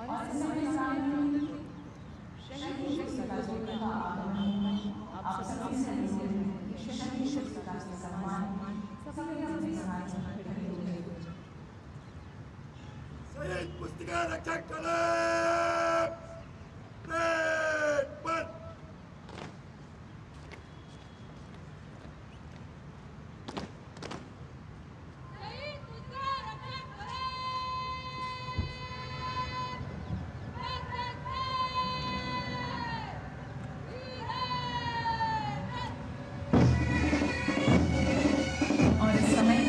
और इस समय सामने शहीद पुस्तकालय का आगमन आप सभी से अनुरोध है कि शहीद पुस्तकालय का सम्मान सभी अपने स्थान पर खड़े हो जाएं। शहीद पुस्तिका रक्षक कलम प्लेट बंद। और इस समय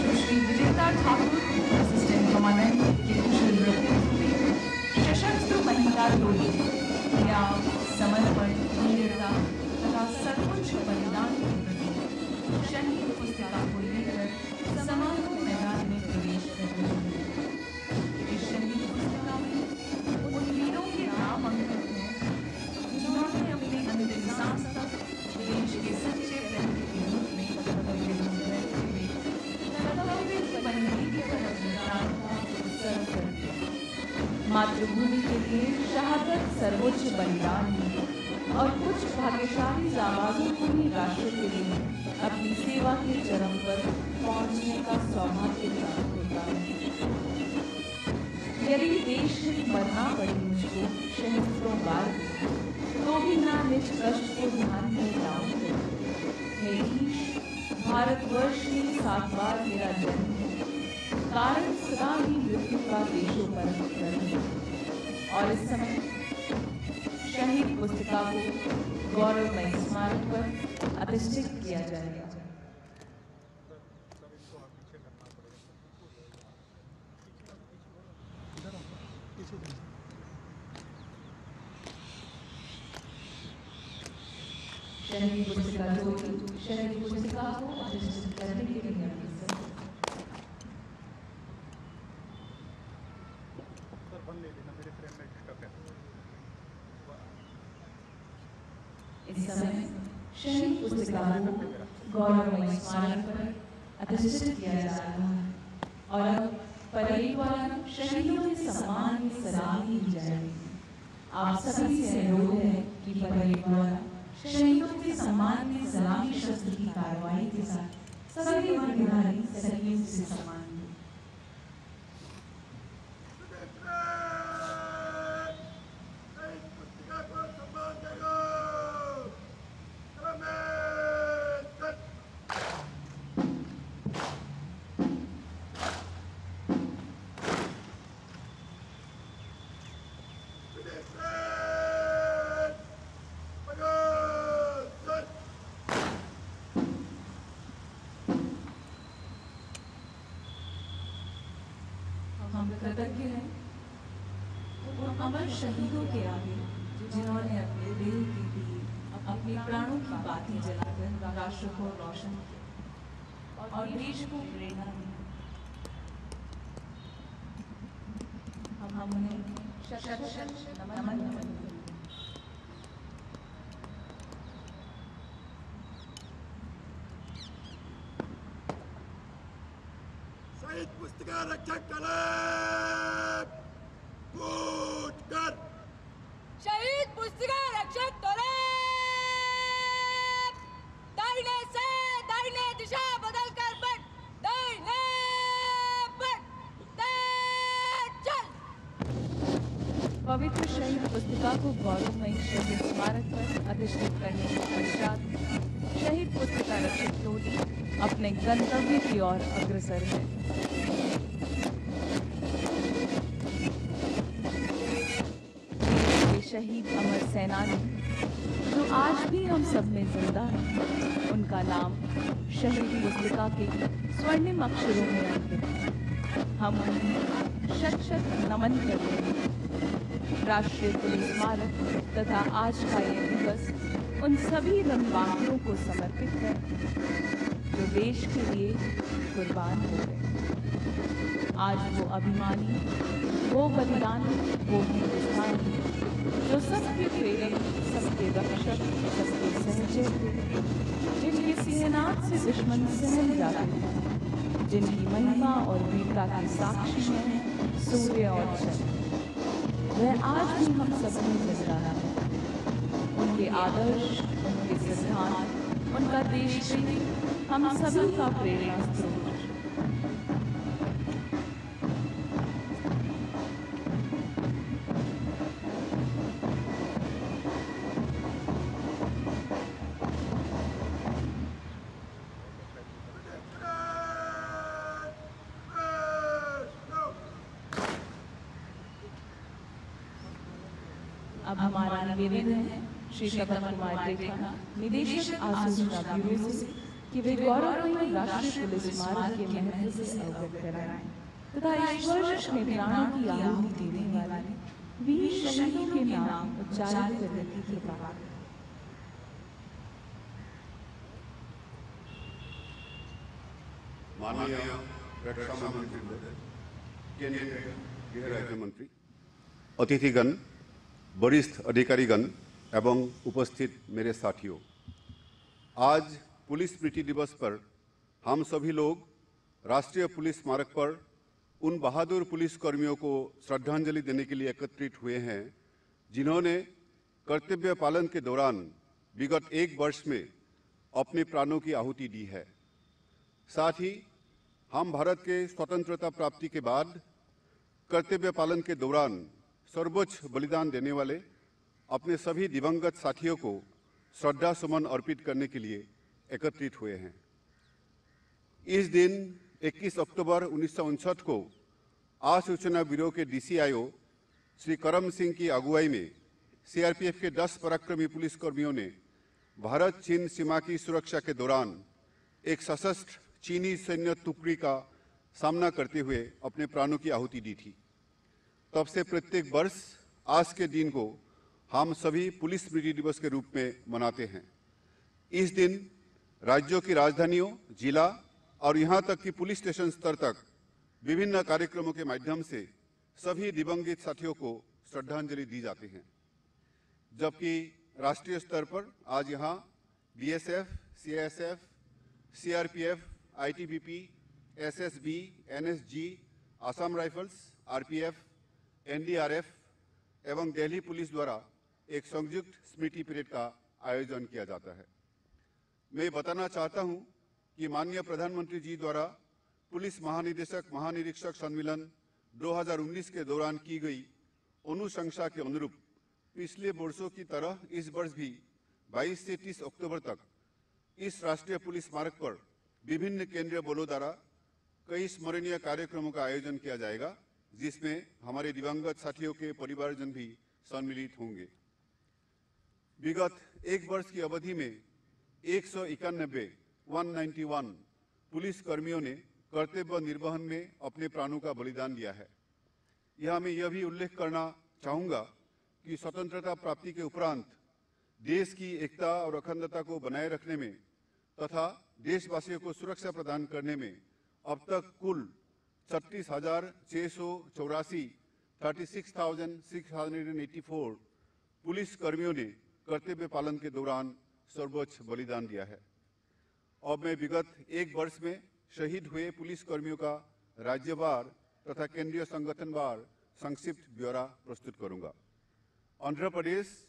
सुश्री विजेता ठाकुर असिस्टेंट कमांडेंट के कुशल नेतृत्व में सशस्त्र महिला टोली या समर्पण वीरता तथा सर्वोच्च बलिदान के प्रति शहीद पुस्तिका को लेकर समारोह मैदान में प्रवेश कर रही है। इस शहीद पुस्तिका में उन वीरों के नाम अंकित हैं जिन्होंने अपने अंतिम सांस तक देश के सच्चे प्रहरी के रूप में मातृभूमि के लिए शहादत सर्वोच्च बलिदान है और कुछ भाग्यशाली जाबाजों को ही राष्ट्र के लिए अपनी सेवा के चरम पर पहुंचने का सौभाग्य प्राप्त होता है। यदि देश में मरना पड़े मुझको सहस्त्रों बार तो भी ना निज कष्ट को ध्यान में लाऊंगा। हे ईश, भारतवर्ष में 7 बार मेरा जन्म है, कारण सदा ही मृत्यु का देशोपरंत है। और इस समय शहीद पुस्तिका को गौरवमय स्मारक पर अधिष्ठित किया जाएगा। शहीद पुस्तिका शहीद पुस्तिका को अधिष्ठित करने के लिए इस समय शहीद पुस्तिका को गौरवमय स्मारक पर अधिष्ठित किया जा रहा है और अब परेड द्वारा शहीदों के सम्मान में सलामी दी जाएगी। आप सभी से अनुरोध है कि परेड द्वारा शहीदों के सम्मान में सलामी शस्त्र की कार्रवाई के साथ सभी अधिकारी संयोग से सम्मान दें। हम कृतज्ञ हैं उन अमर शहीदों के आगे जिन्होंने अपने दिल के लिए अपने प्राणों की बाती जलाकर राष्ट्र को रोशन किया और देश को प्रेरणा दी। हम उन्हें शत-शत नमन करते हैं। शहीद पुस्तिका रक्षक कलम कूद कर। शहीद पुस्तिका रक्षक कलम दाहिने से दाहिने दिशा बदल कर बढ़, दाहिने बढ़, तेज चल। पवित्र शहीद पुस्तिका को गौरवमयी शहीद स्मारक पर अधिष्ठित करने के पश्चात शहीद पुस्तिका रक्षक टोली अपने गंतव्य की ओर अग्रसर है। शहीद अमर सेनानी जो आज भी हम सब में जिंदा है, उनका नाम शहीद पुस्तिका के स्वर्णिम अक्षरों में अंकित है। हम उन्हें शत-शत नमन करते हैं। राष्ट्रीय पुलिस स्मारक तथा आज का ये दिवस उन सभी रणबांकुरों को समर्पित है जो देश के लिए कुर्बान हो गए। आज वो अभिमानी, वो बलिदानी, वो हिंदुस्तानी जो सबके प्रेरक, सबके रक्षक, सबके सहचर थे, जिनके सिंहनाद से दुश्मन सहम जाते हैं, जिनकी महिमा और वीरता की साक्षी हैं सूर्य और चंद्र। भी हम सब में जिंदा है। उनके आदर्श, उनके सिद्धांत, उनका देश प्रेम हम सभी का प्रेरणा स्रोत। अब हमारा निवेदन है श्री तपन कुमार टेका, निदेशक आसूचना ब्यूरो से, कि वे गौरवमयी राष्ट्रीय पुलिस स्मारक के महत्व से अवगत कराएं तथा इस वर्ष में प्राणों की आहुति देने वाले वीर शहीदों के नाम उच्चारित करने की कृपा करें। माननीय रक्षा मंत्री महोदय, केंद्रीय गृह राज्य मंत्री, अतिथिगण, वरिष्ठ अधिकारीगण एवं उपस्थित मेरे साथियों, आज पुलिस स्मृति दिवस पर हम सभी लोग राष्ट्रीय पुलिस स्मारक पर उन बहादुर पुलिस कर्मियों को श्रद्धांजलि देने के लिए एकत्रित हुए हैं जिन्होंने कर्तव्य पालन के दौरान विगत एक वर्ष में अपने प्राणों की आहुति दी है। साथ ही हम भारत के स्वतंत्रता प्राप्ति के बाद कर्तव्य पालन के दौरान सर्वोच्च बलिदान देने वाले अपने सभी दिवंगत साथियों को श्रद्धा सुमन अर्पित करने के लिए एकत्रित हुए हैं। इस दिन 21 अक्टूबर 1959 को आसूचना ब्यूरो के DCIO श्री करम सिंह की अगुवाई में CRPF के 10 पराक्रमी पुलिसकर्मियों ने भारत चीन सीमा की सुरक्षा के दौरान एक सशस्त्र चीनी सैन्य टुकड़ी का सामना करते हुए अपने प्राणों की आहुति दी थी। तब से प्रत्येक वर्ष आज के दिन को हम सभी पुलिस स्मृति दिवस के रूप में मनाते हैं। इस दिन राज्यों की राजधानियों, जिला और यहाँ तक कि पुलिस स्टेशन स्तर तक विभिन्न कार्यक्रमों के माध्यम से सभी दिवंगत साथियों को श्रद्धांजलि दी जाती है। जबकि राष्ट्रीय स्तर पर आज यहाँ BSF, CISF, CRPF, ITBP, SSB, NSG, Assam rifles, RPF, NDRF एवं दिल्ली पुलिस द्वारा एक संयुक्त स्मृति परेड का आयोजन किया जाता है। मैं बताना चाहता हूं कि माननीय प्रधानमंत्री जी द्वारा पुलिस महानिदेशक महानिरीक्षक सम्मेलन 2019 के दौरान की गई अनुशंसा के अनुरूप पिछले वर्षों की तरह इस वर्ष भी 22 से 30 अक्टूबर तक इस राष्ट्रीय पुलिस स्मारक पर विभिन्न केंद्रीय बलों द्वारा कई स्मरणीय कार्यक्रमों का आयोजन किया जाएगा, जिसमें हमारे दिवंगत साथियों के परिवारजन भी सम्मिलित होंगे। विगत एक वर्ष की अवधि में 191 पुलिस कर्मियों ने कर्तव्य निर्वहन में अपने प्राणों का बलिदान दिया है। यह मैं यह भी उल्लेख करना चाहूँगा कि स्वतंत्रता प्राप्ति के उपरांत देश की एकता और अखंडता को बनाए रखने में तथा देशवासियों को सुरक्षा प्रदान करने में अब तक कुल 36,684 36,684 पुलिस कर्मियों ने कर्तव्य पालन के दौरान सर्वोच्च बलिदान दिया है। अब मैं विगत एक वर्ष में शहीद हुए पुलिस कर्मियों का राज्यवार तथा केंद्रीय संगठनवार संक्षिप्त ब्यौरा प्रस्तुत करूंगा। आंध्र प्रदेश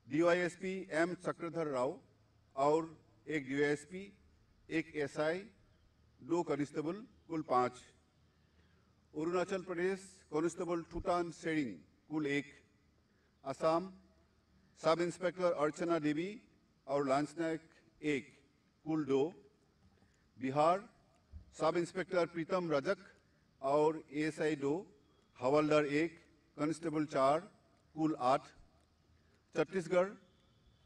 DYSP M चक्रधर राव और एक DYSP, एक SI, 2 कांस्टेबल, कुल 5। अरुणाचल प्रदेश कांस्टेबल टूटान सेरिंग, कुल 1। असम सब इंस्पेक्टर अर्चना देवी और लांसनायक 1, कुल 2। बिहार सब इंस्पेक्टर प्रीतम रजक और ASI 2, हवलदार 1, कांस्टेबल 4, कुल 8। छत्तीसगढ़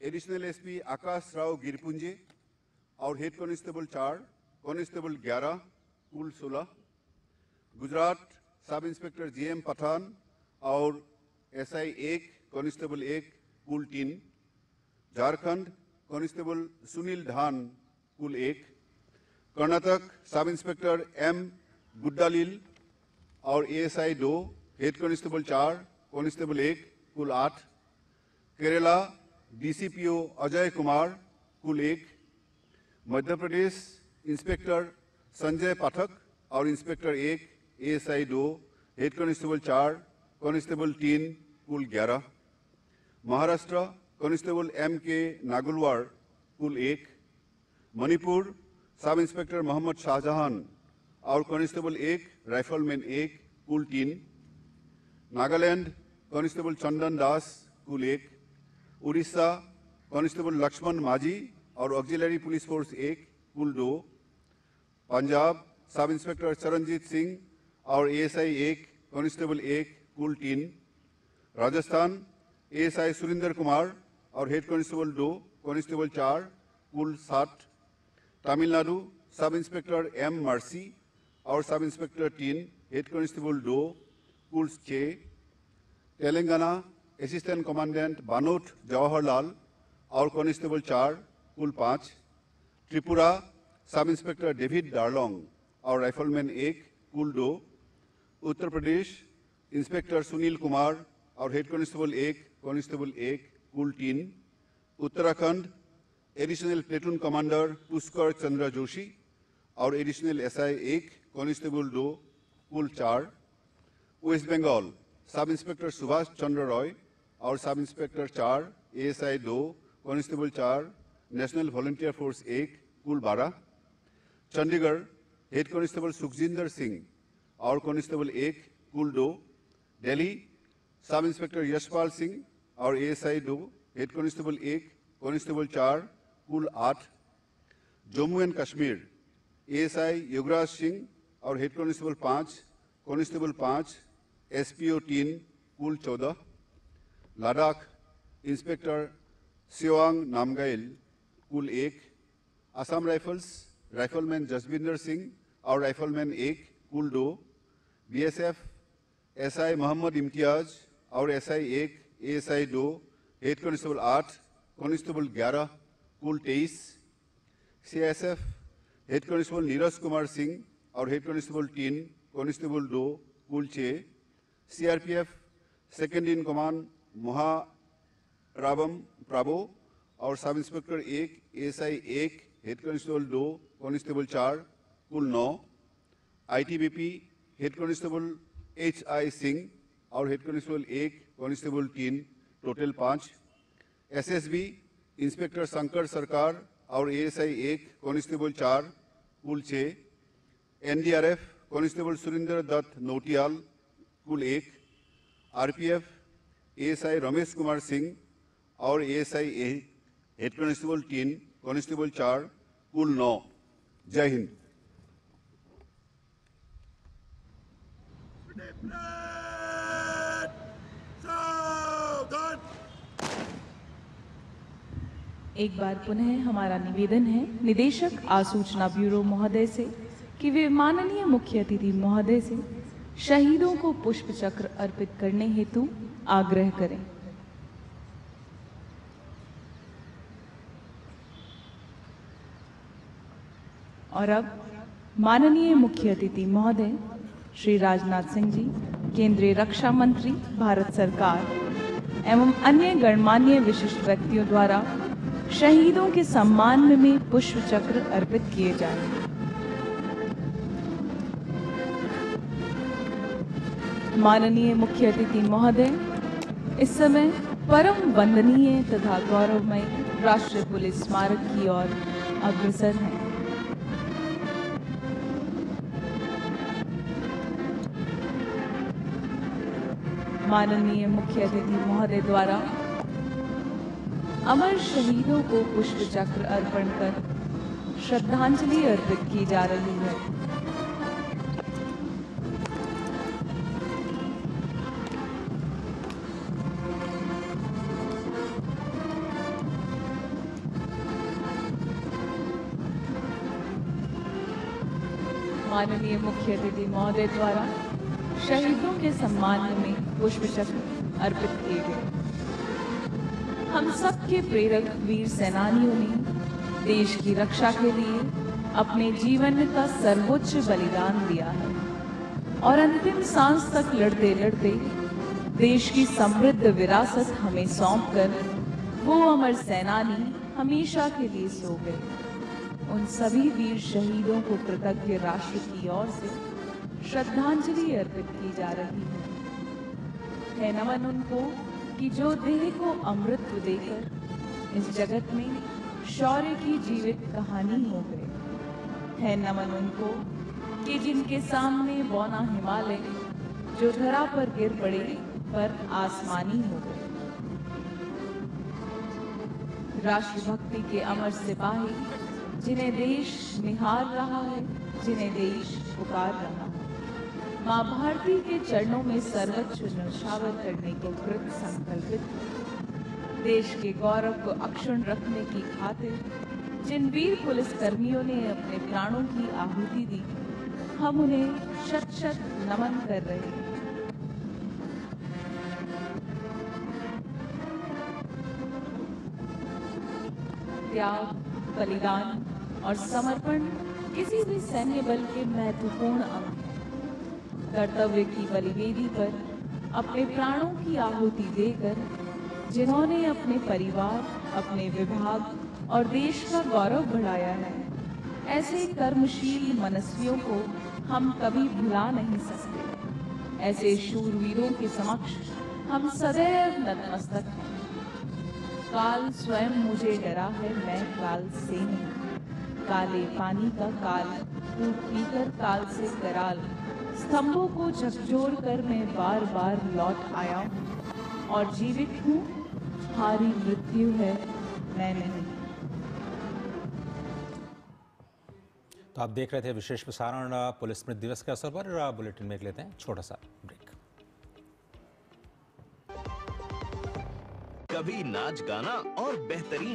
एडिशनल SP आकाश राव गिरपुंजे और हेड कांस्टेबल 4, कांस्टेबल 11, कुल 16। Gujarat sub inspector JM Pathan और SI 1, कांस्टेबल 1, कुल 3। झारखंड कांस्टेबल सुनील ढान, कुल 1। कर्नाटक सब इंस्पेक्टर M गुड्डालील और ASI 2, हेड कांस्टेबल 4, कांस्टेबल 1, कुल 8। केरला DCPO अजय कुमार, कुल 1। मध्य प्रदेश इंस्पेक्टर संजय पाठक और inspector 1, ASI 2, head constable 4, constable 3, कुल 11, महाराष्ट्र कांस्टेबल M.K. नागुलवार कुल 1, मणिपुर सब इंस्पेक्टर मोहम्मद शाहजहान और कांस्टेबल 1, राइफलमैन 1 कुल 3, नागालैंड कांस्टेबल चंदन दास कुल 1, उड़ीसा कांस्टेबल लक्ष्मण माझी और ऑक्सिलरी पुलिस फोर्स 1 कुल 2, पंजाब सब इंस्पेक्टर चरणजीत सिंह और ASI 1 कांस्टेबल 1 कुल 3, राजस्थान ASI सुरेंद्र कुमार और हेड कांस्टेबल 2 कांस्टेबल 4 कुल 7, Tamil Nadu sub inspector M mercy और सब इंस्पेक्टर 3 हेड कांस्टेबल 2 कुल 6, तेलंगाना असिस्टेंट कमांडेंट बानोट जवाहरलाल और कांस्टेबल 4 कुल 5, त्रिपुरा सब इंस्पेक्टर डेविड डार्लोंग और राइफलमैन 1 कुल 2, उत्तर प्रदेश इंस्पेक्टर सुनील कुमार और हेड कांस्टेबल 1 कांस्टेबल 1 कुल 3, Uttarakhand additional platoon commander Pushkar Chandra Joshi और एडिशनल SI 1 कांस्टेबल 2 कुल 4, waste Bengal sub inspector Subhash Chandra Roy और sub inspector 4 ASI 2 constable 4 national volunteer force 1 कुल 12, चंडीगढ़ हेड कांस्टेबल सुखजिंदर सिंह और कांस्टेबल 1 कुल 2, दिल्ली सब इंस्पेक्टर यशपाल सिंह और ASI 2 हेड कांस्टेबल 1 कांस्टेबल 4 कुल 8, जम्मू एंड कश्मीर ASI युवराज सिंह और हेड कांस्टेबल 5 कांस्टेबल 5 SPO 3 कुल 14, लद्दाख इंस्पेक्टर सियोंग नामगाइल कुल 1, असम राइफल्स राइफलमैन जसविंदर सिंह और राइफलमैन 1 कुल 2, BSF SI मोहम्मद इम्तियाज और SI 1 ASI 2 head constable 8 constable 11 कुल 23, CSF head constable Neeraj Kumar Singh और हेड कांस्टेबल 3 कांस्टेबल 2 कुल 6, CRPF सेकेंड इन कमांड महारावम प्राबो और sub inspector 1 ASI 1 head constable 2 constable 4 कुल 9, ITBP head constable HI Singh और head constable 1 constable 3 total 5, SSB inspector Shankar Sarkar और ASI 1 constable 4 कुल 6, NDRF कांस्टेबल सुरेंद्र दत्त नोटियाल कुल 1, RPF ASI रमेश कुमार सिंह और ASI हेड कांस्टेबल 3 कांस्टेबल 4 कुल 9। जय हिंद। सावधान। एक बार पुनः हमारा निवेदन है निदेशक आसूचना ब्यूरो महोदय से कि वे माननीय मुख्य अतिथि महोदय से शहीदों को पुष्प चक्र अर्पित करने हेतु आग्रह करें। और अब माननीय मुख्य अतिथि महोदय श्री राजनाथ सिंह जी, केंद्रीय रक्षा मंत्री भारत सरकार एवं अन्य गणमान्य विशिष्ट व्यक्तियों द्वारा शहीदों के सम्मान में पुष्प चक्र अर्पित किए जाएंगे। माननीय मुख्य अतिथि महोदय इस समय परम वंदनीय तथा गौरवमय राष्ट्रीय पुलिस स्मारक की ओर अग्रसर हैं। माननीय मुख्य अतिथि महोदय द्वारा अमर शहीदों को पुष्प चक्र अर्पण कर श्रद्धांजलि अर्पित की जा रही है। माननीय मुख्य अतिथि महोदय द्वारा शहीदों के सम्मान में पुष्प चक्र अर्पित किए गए। हम सबके प्रेरक वीर सेनानियों ने देश की रक्षा के लिए अपने जीवन का सर्वोच्च बलिदान दिया है और अंतिम सांस तक लड़ते लड़ते देश की समृद्ध विरासत हमें सौंपकर वो अमर सेनानी हमेशा के लिए सो गए। उन सभी वीर शहीदों को कृतज्ञ राष्ट्र की ओर से श्रद्धांजलि अर्पित की जा रही है। है नमन उनको कि जो देह को अमृत देकर इस जगत में शौर्य की जीवित कहानी हो गए। है नमन उनको कि जिनके सामने बौना हिमालय जो धरा पर गिर पड़े पर आसमानी हो गए। राष्ट्रभक्ति के अमर सिपाही जिन्हें देश निहार रहा है, जिन्हें देश पुकार रहा है, मां भारती के चरणों में सर्वोच्च न्यौछावर करने को कृत संकल्पित, देश के गौरव को अक्षुण्ण रखने की खातिर जिन वीर पुलिस कर्मियों ने अपने प्राणों की आहुति दी, हम उन्हें शत शत नमन कर रहे हैं। त्याग, बलिदान और समर्पण किसी भी सैन्य बल के महत्वपूर्ण अंग हैं। कर्तव्य की बलिवेदी पर अपने प्राणों की आहुति देकर जिन्होंने अपने परिवार, अपने विभाग और देश का गौरव बढ़ाया है, ऐसे कर्मशील मनस्वियों को हम कभी भुला नहीं सकते। ऐसे शूरवीरों के समक्ष हम सदैव नतमस्तक हैं। काल स्वयं मुझे डरा है, मैं काल से नहीं। काले पानी का काल कूट पीकर काल से कराल, स्तंभों को झकझोर कर मैं बार बार लौट आया हूँ और जीवित हूँ। हारी मृत्यु है, मैं नहीं। तो आप देख रहे थे विशेष प्रसारण पुलिस स्मृति दिवस के अवसर पर। बुलेटिन में लेते हैं छोटा सा ब्रेक। कभी नाच गाना और बेहतरीन